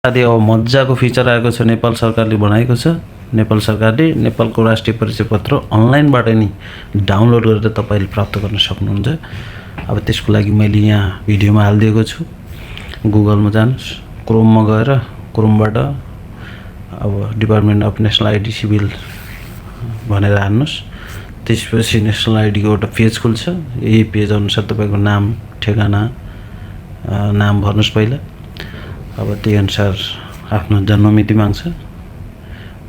आदि अब मजाको फिचर आएको छ, नेपाल सरकारले बनाएको छ। नेपाल सरकारले नेपालको राष्ट्रिय परिचय पत्र अनलाइनबाट नि डाउनलोड गरेर तपाईँले प्राप्त गर्न सक्नुहुन्छ। अब त्यसको लागि मैले यहाँ भिडियोमा हालिदिएको छु। गुगलमा जानुहोस्, क्रोममा गएर क्रोमबाट अब department of national ID civil भनेर हान्नुहोस्। त्यसपछि नेसनल आइडीको एउटा पेज खुल्छ। यही पेज अनुसार तपाईँको नाम, ठेगाना, नाम भर्नुहोस् पहिला। अब त्यही अनुसार आफ्नो जन्ममिति माग्छ।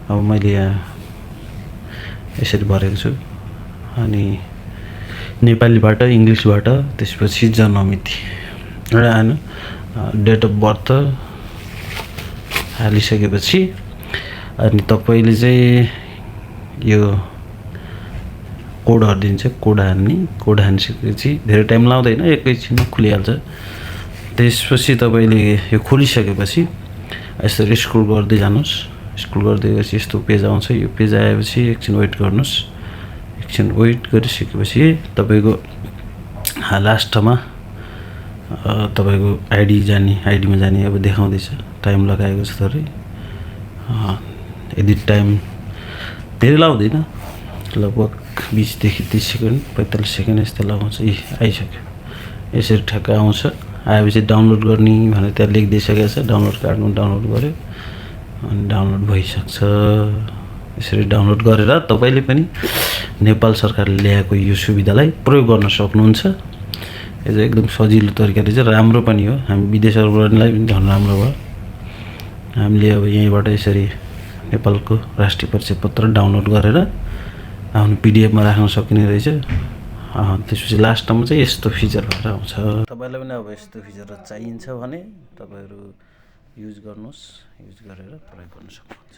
अब मैले यहाँ यसरी भरेको छु, अनि नेपालीबाट इङ्ग्लिसबाट त्यसपछि जन्ममिति र डेट अफ बर्थ हालिसकेपछि अनि तपाईँले चाहिँ यो कोडहरू दिन्छ, कोड हानिसकेपछि धेरै टाइम लाग्दैन, एकैछिनमा खुलिहाल्छ। त्यसपछि तपाईँले यो खोलिसकेपछि यसरी स्क्रोल गर्दै जानुहोस्। स्क्रोल गर्दै गएपछि यस्तो पेज आउँछ। यो पेज आएपछि एकछिन वेट गर्नुहोस्। एकछिन वेट गरिसकेपछि तपाईँको लास्टमा तपाईँको आइडीमा जाने अब देखाउँदैछ। टाइम लगाएको छ थोरै, यदि टाइम धेरै लाग्दैन, लगभग 20 देखि 30 सेकेन्ड, 45 सेकेन्ड यस्तो लगाउँछ। आइसक्यो। यसरी ठ्याक्क आउँछ। आएपछि डाउनलोड गर्ने भनेर त्यहाँ लेखिदिइसकेको छ। डाउनलोड कार्डमा डाउनलोड गऱ्यो अनि डाउनलोड भइसक्छ। यसरी डाउनलोड गरेर तपाईँले पनि नेपाल सरकारले ल्याएको यो सुविधालाई प्रयोग गर्न सक्नुहुन्छ। यो चाहिँ एकदम सजिलो तरिकाले चाहिँ राम्रो पनि हो। हामी विदेशहरूबाटलाई पनि झन् राम्रो भयो। हामीले अब यहीँबाट यसरी नेपालको राष्ट्रिय परिचय पत्र डाउनलोड गरेर आफ्नो पिडिएफमा राख्न सकिने रहेछ। त्यसपछि लास्टमा चाहिँ यस्तो फिचर भएर आउँछ। तपाईँलाई पनि अब यस्तो फिचरहरू चाहिन्छ भने तपाईँहरू युज गर्नुहोस्। युज गरेर प्रयोग गर्न सक्नुहुन्छ।